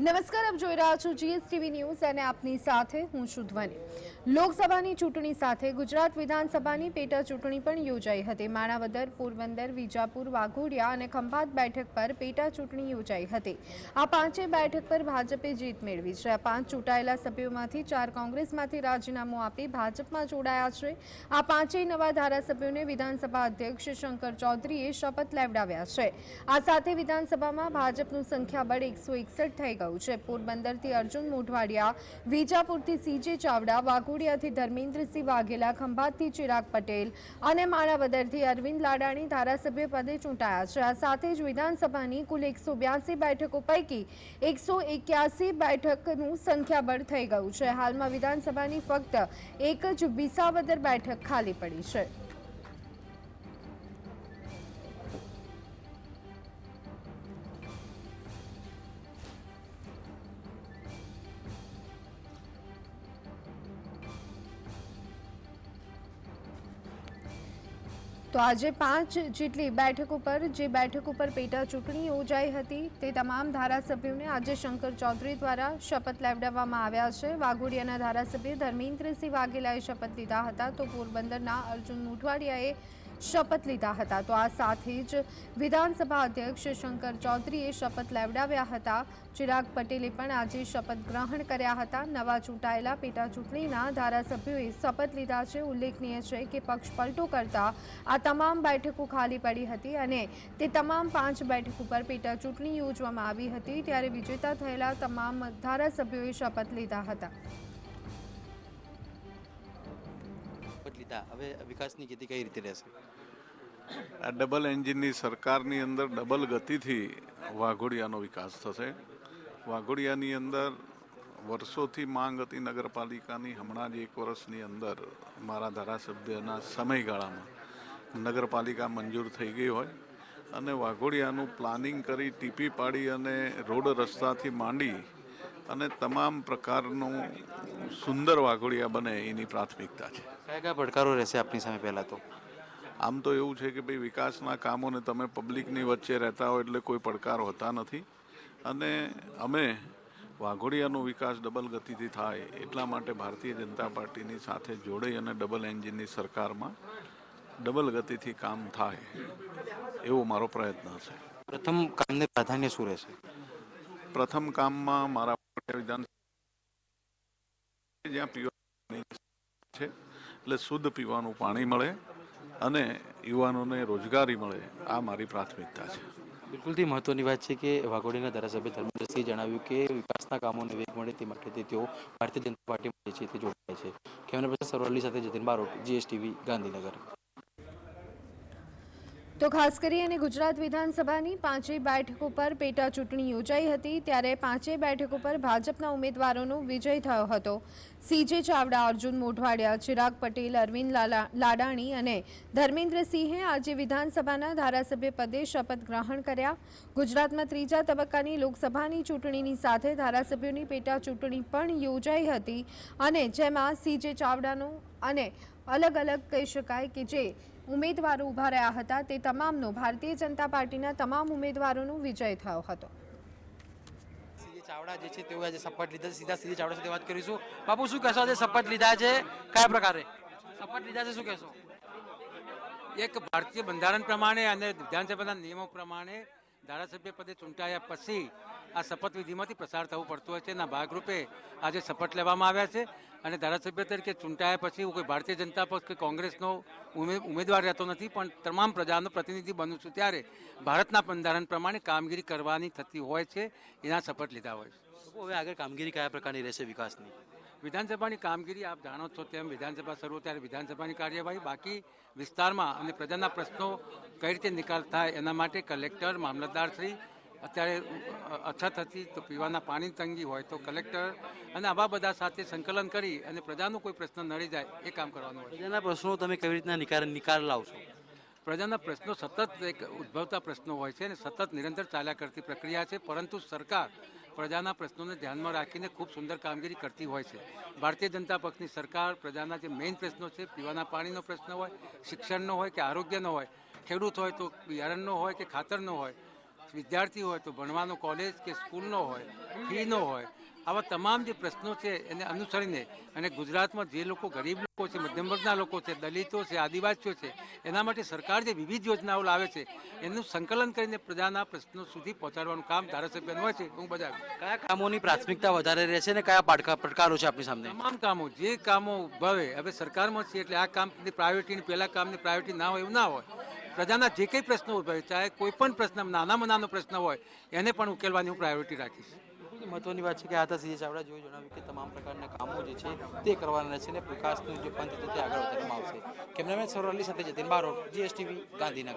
નમસ્કાર, આપ જોઈ રહ્યા છો જીએસટીવી ન્યૂઝ અને આપની સાથે હું છું ધ્વની। લોકસભાની ચૂંટણી સાથે ગુજરાત વિધાનસભાની પેટા ચૂંટણી પણ યોજાઈ હતી। માણાવદર, પોરબંદર, વિજાપુર, વાઘોડિયા અને ખંભાત બેઠક પર પેટા ચૂંટણી યોજાઈ હતી। આ પાંચેય બેઠક પર ભાજપે જીત મેળવી છે। આ પાંચ ચૂંટાયેલા સભ્યોમાંથી 4 કોંગ્રેસમાંથી રાજીનામું આપી ભાજપમાં જોડાયા છે। આ પાંચેય નવા ધારાસભ્યોને વિધાનસભા અધ્યક્ષ શંકર ચૌધરીએ શપથ લેવડાવ્યા છે। આ સાથે વિધાનસભામાં ભાજપનું સંખ્યાબળ 161 થઈ ગયું છે। પોરબંદરથી અર્જુન મોઢવાડિયા, વિજાપુરથી સીજે ચાવડા, વાઘોડિયાથી ધર્મેન્દ્રસિંહ વાઘેલા, ખંભાતથી ચિરાગ પટેલ અને માણાવદરથી અરવિંદ લાડાણી ધારાસભ્ય પદે ચૂંટાયા છે। આ સાથે જ વિધાનસભાની કુલ 182 બેઠકો પૈકી 181 બેઠકનું સંખ્યાબળ થઈ ગયું છે। હાલમાં વિધાનસભાની ફક્ત એક જ વિસાવદર બેઠક ખાલી પડી છે। તો આજે 5 જેટલી બેઠકો પર પેટા ચૂંટણી યોજાઈ હતી તે તમામ ધારાસભ્યોને આજે શંકર ચૌધરી દ્વારા શપથ લેવડાવવામાં આવ્યા છે। વાઘોડિયાના ધારાસભ્ય ધર્મેન્દ્રસિંહ વાઘેલાએ શપથ લીધા હતા તો પોરબંદરના અર્જુન મોઢવાડિયાએ શપથ લીધા હતા। તો આ સાથે જ વિધાનસભા અધ્યક્ષ શંકર ચૌધરીએ શપથ લેવડાવ્યા હતા। ચિરાગ પટેલે પણ આજે શપથ ગ્રહણ કર્યા હતા। નવા ચૂંટાયેલા પેટા ચૂંટણીના ધારાસભ્યોએ શપથ લીધા છે। ઉલ્લેખનીય છે કે પક્ષ પલટો કરતા આ તમામ બેઠકો ખાલી પડી હતી અને તે તમામ 5 બેઠકો પર પેટા ચૂંટણી યોજવામાં આવી હતી। ત્યારે વિજેતા થયેલા તમામ ધારાસભ્યોએ શપથ લીધા હતા। હવે વિકાસની ગતિ કઈ રીતે રહેશે? આ ડબલ એન્જિનની સરકારની અંદર ડબલ ગતિથી વાઘોડિયાનો વિકાસ થશે। વાઘોડિયાની અંદર વર્ષોથી માંગ હતી નગરપાલિકાની। હમણાં જ 1 વર્ષની અંદર મારા ધારાસભ્યના સમયગાળામાં નગરપાલિકા મંજૂર થઈ ગઈ હોય અને વાઘોડિયાનું પ્લાનિંગ કરી ટીપી પાડી અને રોડ રસ્તાથી માંડી અને તમામ પ્રકારનું સુંદર વાઘોડિયા બને એની પ્રાથમિકતા છે। કયા કયા પડકારો રહેશે આપની સામે? પહેલા તો આમ તો એવું છે કે ભાઈ વિકાસના કામોને તમે પબ્લિકની વચ્ચે રહેતા હો એટલે કોઈ પડકાર હોતા નથી અને અમે વાઘોડિયાનો વિકાસ ડબલ ગતિથી થાય એટલા માટે ભારતીય જનતા પાર્ટીની સાથે જોડાઈ અને ડબલ એન્જિનની સરકારમાં ડબલ ગતિથી કામ થાય એવો મારો પ્રયત્ન હશે। પ્રથમ કામને પ્રાધાન્ય શું રહેશે? પ્રથમ કામમાં મારા વિધાનસભા જ્યાં પીવાનું છે એટલે શુદ્ધ પીવાનું પાણી મળે અને યુવાનોને રોજગારી મળે, આ મારી પ્રાથમિકતા છે। બિલકુલથી મહત્વની વાત છે કે વાઘોડિયાના ધારાસભ્ય ધર્મેન્દ્રસિંહે જણાવ્યું કે વિકાસના કામોને વેગ મળે તે માટે તેઓ ભારતીય જનતા પાર્ટીમાં છે તે જોડાય છે। કેમેરા પર્સન સરવલ્લી સાથે જતીન બારોટ, જીએસટીવી, ગાંધીનગર। તો ખાસ કરીને ગુજરાત વિધાનસભાની 5 બેઠકો પર પેટા ચૂંટણી યોજાઈ હતી। ત્યારે 5 બેઠકો પર ભાજપના ઉમેદવારોનો વિજય થયો હતો। સીજે ચાવડા, અર્જુન મોઢવાડિયા, ચિરાગ પટેલ, અરવિંદ લાડાણી અને ધર્મેન્દ્રસિંહે આજે વિધાનસભાના ધારાસભ્ય પદે શપથ ગ્રહણ કર્યા। ગુજરાતમાં 3જા તબક્કાની લોકસભાની ચૂંટણીની સાથે ધારાસભ્યોની પેટા ચૂંટણી પણ યોજાઈ હતી અને જેમાં સીજે ચાવડાનો અને અલગ કહી શકાય કે જે ઉમેદવારો ઊભા રહ્યા હતા તે તમામનો ભારતીય જનતા પાર્ટીના તમામ ઉમેદવારોનો વિજય થયો હતો। સીજે ચાવડા જે છે તેઓ આજે શપથ લીધા। સીધા સીજે ચાવડા સાથે વાત કરીશું। બાપુ, શું કહેશો? આજે શપથ લીધા છે, કયા પ્રકારે શપથ લીધા છે, શું કહેશો? એક ભારતીય બંધારણ પ્રમાણે અને વિધાનસભાના નિયમો પ્રમાણે ધારાસભ્ય પદે ચૂંટાયા પછી આ શપથવિધિમાંથી પસાર થવું પડતું હોય છે। એના ભાગરૂપે આજે શપથ લેવામાં આવ્યા છે અને ધારાસભ્ય તરીકે ચૂંટાયા પછી હું કોઈ ભારતીય જનતા પક્ષ કે કોંગ્રેસનો ઉમેદવાર રહેતો નથી, પણ તમામ પ્રજાનો પ્રતિનિધિ બનું છું। ત્યારે ભારતના બંધારણ પ્રમાણે કામગીરી કરવાની થતી હોય છે, એના શપથ લીધા હોય છે। હવે આગળ કામગીરી કયા પ્રકારની રહેશે વિકાસની? વિધાનસભાની કામગીરી આપ જાણો છો તેમ વિધાનસભા શરૂ ત્યારે વિધાનસભાની કાર્યવાહી, બાકી વિસ્તારમાં અને પ્રજાના પ્રશ્નો કઈ રીતે નિકાલ થાય એના માટે કલેક્ટર, મામલતદારશ્રી, અત્યારે અછત હતી તો પીવાના પાણીની તંગી હોય તો કલેક્ટર અને આવા બધા સાથે સંકલન કરી અને પ્રજાનો કોઈ પ્રશ્ન નડી જાય એ કામ કરવાનું હોય છે। પ્રજાના પ્રશ્નો તમે કેવી રીતના નિકાલ લાવશો? પ્રજાના પ્રશ્નો સતત એક ઉદ્ભવતા પ્રશ્નો હોય છે અને સતત નિરંતર ચાલ્યા કરતી પ્રક્રિયા છે, પરંતુ સરકાર પ્રજાના પ્રશ્નોને ધ્યાનમાં રાખીને ખૂબ સુંદર કામગીરી કરતી હોય છે। ભારતીય જનતા પક્ષની સરકાર પ્રજાના જે મેઇન પ્રશ્નો છે, પીવાના પાણીનો પ્રશ્ન હોય, શિક્ષણનો હોય કે આરોગ્યનો હોય, ખેડૂત હોય તો બિયારણનો હોય કે ખાતરનો હોય, વિદ્યાર્થી હોય તો ભણવાનો કોલેજ કે સ્કૂલનો હોય, ફીનો હોય, આવા તમામ જે પ્રશ્નો છે એને અનુસરીને અને ગુજરાતમાં જે લોકો ગરીબ લોકો છે, મધ્યમ વર્ગના લોકો છે, દલિતો છે, આદિવાસીઓ છે, એના માટે સરકાર જે વિવિધ યોજનાઓ લાવે છે એનું સંકલન કરીને પ્રજાના પ્રશ્નો સુધી પહોંચાડવાનું કામ ધારાસભ્યનું હોય છે. હું બજાવું કયા કામોની પ્રાથમિકતા વધારે રહેશે ને કયા પડકારો છે આપની સામે? તમામ કામો જે કામો ઉદ્ભવે, હવે સરકારમાં છે એટલે આ કામની પ્રાયોરિટી પહેલા કામની પ્રાયોરિટી ના હોય એવું ના હોય. પ્રજાના જે કંઈ પ્રશ્નો ઉદ્ભવે, ચાહે કોઈ પણ પ્રશ્ન નાનામાં નાનો પ્રશ્ન હોય એને પણ ઉકેલવાની હું પ્રાયોરિટી રાખીશ. મહત્વની વાત છે કે આ હતા સીએ ચાવડા જેઓએ જણાવ્યું કે તમામ પ્રકારના કામો જે છે તે કરવાના રહેશે અને વિકાસનું જે પંથ છે તે આગળ વધારવામાં આવશે. કેમેરામેન સૌરભની સાથે જતીન બારોટ, GSTV, ગાંધીનગર.